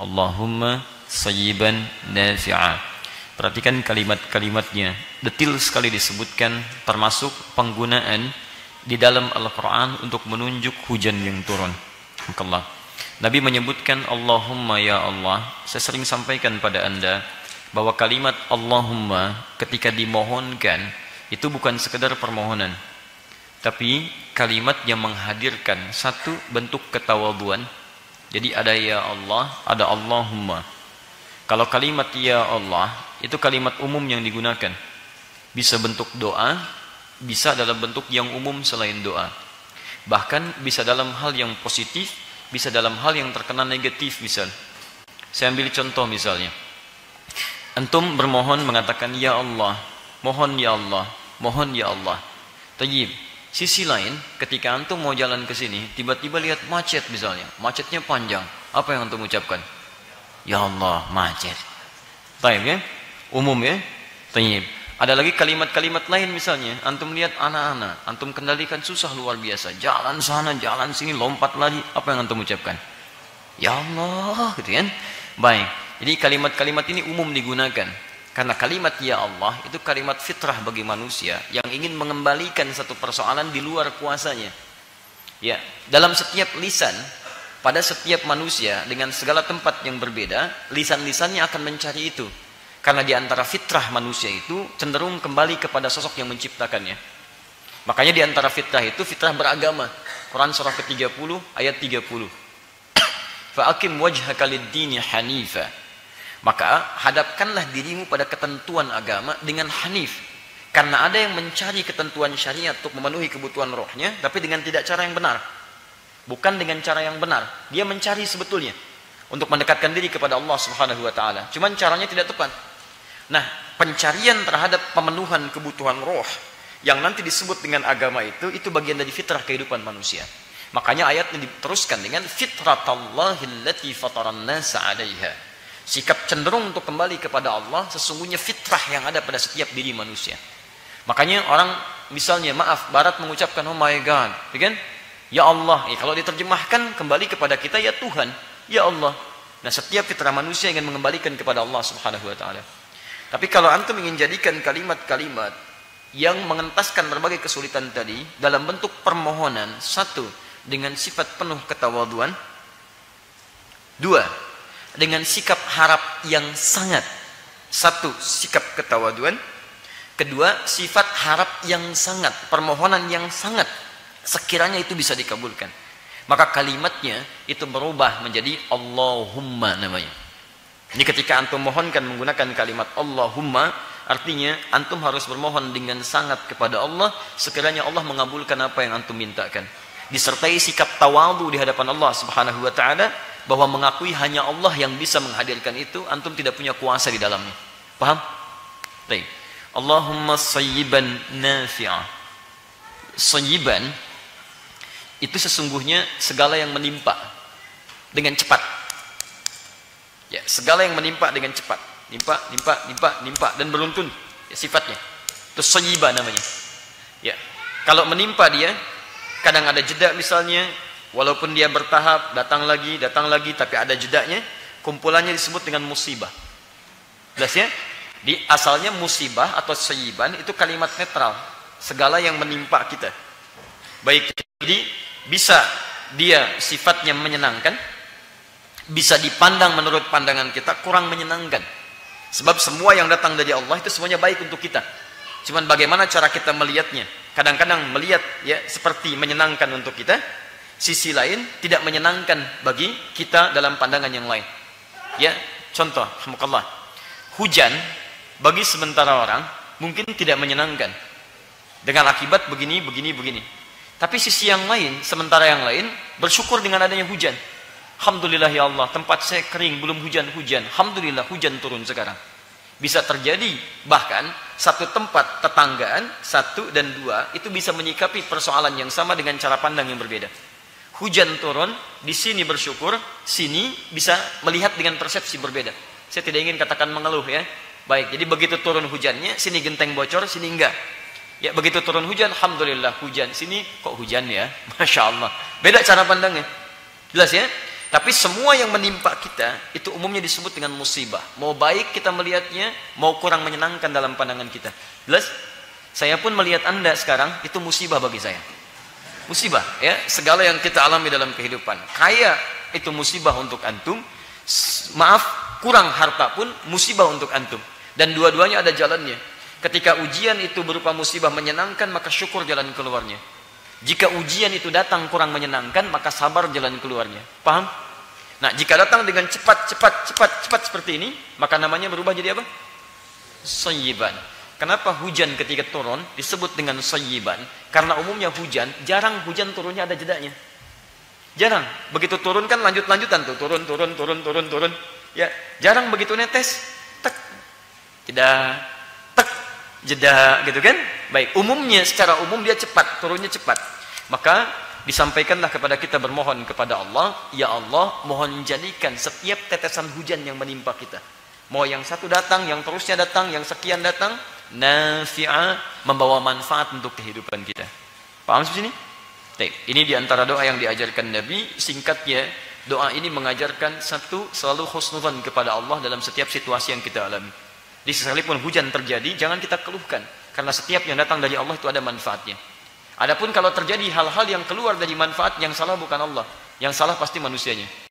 Allahumma sayyiban nafi'a. Perhatikan kalimat-kalimatnya, detil sekali disebutkan, termasuk penggunaan di dalam Al-Quran untuk menunjuk hujan yang turun. Allah. Nabi menyebutkan Allahumma ya Allah. Saya sering sampaikan pada anda bahwa kalimat Allahumma ketika dimohonkan itu bukan sekedar permohonan, tapi kalimat yang menghadirkan satu bentuk ketawaduan. Jadi ada ya Allah, ada Allahumma. Kalau kalimat ya Allah itu kalimat umum yang digunakan, bisa bentuk doa, bisa dalam bentuk yang umum selain doa, bahkan bisa dalam hal yang positif, bisa dalam hal yang terkena negatif. Misal saya ambil contoh, misalnya antum bermohon mengatakan ya Allah, mohon ya Allah, mohon ya Allah. Tayyib. Sisi lain, ketika antum mau jalan ke sini, tiba-tiba lihat macet misalnya, macetnya panjang, apa yang antum ucapkan? Ya Allah, macet. Tayyib ya? Umum ya? Tayyib. Ada lagi kalimat-kalimat lain, misalnya antum lihat anak-anak, antum kendalikan susah luar biasa, jalan sana, jalan sini, lompat lari, apa yang antum ucapkan? Ya Allah, gitu kan? Baik. Jadi kalimat-kalimat ini umum digunakan. Karena kalimat ya Allah itu kalimat fitrah bagi manusia yang ingin mengembalikan satu persoalan di luar kuasanya. Ya, dalam setiap lisan, pada setiap manusia dengan segala tempat yang berbeda, lisan-lisannya akan mencari itu. Karena di antara fitrah manusia itu cenderung kembali kepada sosok yang menciptakannya. Makanya di antara fitrah itu fitrah beragama. Quran surah ke-30 ayat 30. Fa'akim wajhaka lid-dini hanifa. Maka hadapkanlah dirimu pada ketentuan agama dengan hanif. Karena ada yang mencari ketentuan syariat untuk memenuhi kebutuhan rohnya, tapi dengan tidak cara yang benar. Bukan dengan cara yang benar. Dia mencari sebetulnya untuk mendekatkan diri kepada Allah Subhanahu wa taala. Cuman caranya tidak tepat. Nah, pencarian terhadap pemenuhan kebutuhan roh yang nanti disebut dengan agama itu bagian dari fitrah kehidupan manusia. Makanya ayatnya diteruskan dengan fitratallahi allati fataran nasa 'alaiha. Sikap cenderung untuk kembali kepada Allah sesungguhnya fitrah yang ada pada setiap diri manusia. Makanya orang misalnya maaf barat mengucapkan oh my God, ya kan? Ya Allah, kalau diterjemahkan kembali kepada kita ya Tuhan, ya Allah. Nah, setiap fitrah manusia ingin mengembalikan kepada Allah Subhanahu wa taala. Tapi kalau antum ingin jadikan kalimat-kalimat yang mengentaskan berbagai kesulitan tadi dalam bentuk permohonan, satu, dengan sifat penuh ketawaduan, dua, dengan sikap harap yang sangat. Satu, sikap ketawaduan. Kedua, sifat harap yang sangat, permohonan yang sangat, sekiranya itu bisa dikabulkan. Maka kalimatnya itu berubah menjadi Allahumma namanya. Ini ketika antum mohonkan menggunakan kalimat Allahumma, artinya antum harus bermohon dengan sangat kepada Allah, sekiranya Allah mengabulkan apa yang antum mintakan. Disertai sikap tawadu di hadapan Allah Subhanahu wa taala, bahwa mengakui hanya Allah yang bisa menghadirkan itu, antum tidak punya kuasa di dalamnya. Paham? Baik. Allahumma sayyiban nafi'a. Sayyiban itu sesungguhnya segala yang menimpa dengan cepat. Ya, segala yang menimpa dengan cepat. Nimpa dan beruntun, ya, sifatnya. Itu sayyiban namanya. Ya. Kalau menimpa dia, kadang ada jeda misalnya, walaupun dia bertahap, datang lagi, tapi ada jedanya, kumpulannya disebut dengan musibah. Jelas ya? Di asalnya musibah atau sayyiban itu kalimat netral. Segala yang menimpa kita. Baik, jadi bisa dia sifatnya menyenangkan, bisa dipandang menurut pandangan kita kurang menyenangkan. Sebab semua yang datang dari Allah itu semuanya baik untuk kita. Cuman bagaimana cara kita melihatnya? Kadang-kadang melihat ya seperti menyenangkan untuk kita, sisi lain tidak menyenangkan bagi kita dalam pandangan yang lain. Ya, contoh, alhamdulillah, hujan bagi sementara orang mungkin tidak menyenangkan dengan akibat begini. Tapi sisi yang lain, sementara yang lain bersyukur dengan adanya hujan. Alhamdulillah ya Allah, tempat saya kering, belum hujan. Alhamdulillah hujan turun sekarang. Bisa terjadi bahkan satu tempat tetanggaan, satu dan dua, itu bisa menyikapi persoalan yang sama dengan cara pandang yang berbeda. Hujan turun, di sini bersyukur, sini bisa melihat dengan persepsi berbeda. Saya tidak ingin katakan mengeluh ya. Baik, jadi begitu turun hujannya, sini genteng bocor, sini enggak. Ya, begitu turun hujan, alhamdulillah hujan. Sini kok hujan ya? Masya Allah. Beda cara pandangnya. Jelas ya? Tapi semua yang menimpa kita itu umumnya disebut dengan musibah. Mau baik kita melihatnya, mau kurang menyenangkan dalam pandangan kita. Jelas? Saya pun melihat Anda sekarang itu musibah bagi saya. Musibah, ya. Segala yang kita alami dalam kehidupan. Kaya itu musibah untuk antum. Maaf, kurang harta pun musibah untuk antum. Dan dua-duanya ada jalannya. Ketika ujian itu berupa musibah menyenangkan, maka syukur jalan keluarnya. Jika ujian itu datang kurang menyenangkan, maka sabar jalan keluarnya. Paham? Nah, jika datang dengan cepat seperti ini, maka namanya berubah jadi apa? Sayyiban. Kenapa hujan ketika turun disebut dengan sayyiban? Karena umumnya hujan, jarang hujan turunnya ada jedanya. Jarang. Begitu turun kan lanjut-lanjutan tuh, turun. Ya, jarang begitu netes, tek, jeda, tek, jeda, gitu kan? Baik, umumnya secara umum dia cepat, turunnya cepat. Maka disampaikanlah kepada kita bermohon kepada Allah, ya Allah, mohon jadikan setiap tetesan hujan yang menimpa kita. Mau yang satu datang, yang terusnya datang, yang sekian datang, nafi'ah, membawa manfaat untuk kehidupan kita. Paham sini? Ini diantara doa yang diajarkan Nabi. Singkatnya, doa ini mengajarkan satu, selalu husnudzan kepada Allah dalam setiap situasi yang kita alami. Di sekalipun hujan terjadi, jangan kita keluhkan, karena setiap yang datang dari Allah itu ada manfaatnya. Adapun kalau terjadi hal-hal yang keluar dari manfaat, yang salah bukan Allah, yang salah pasti manusianya.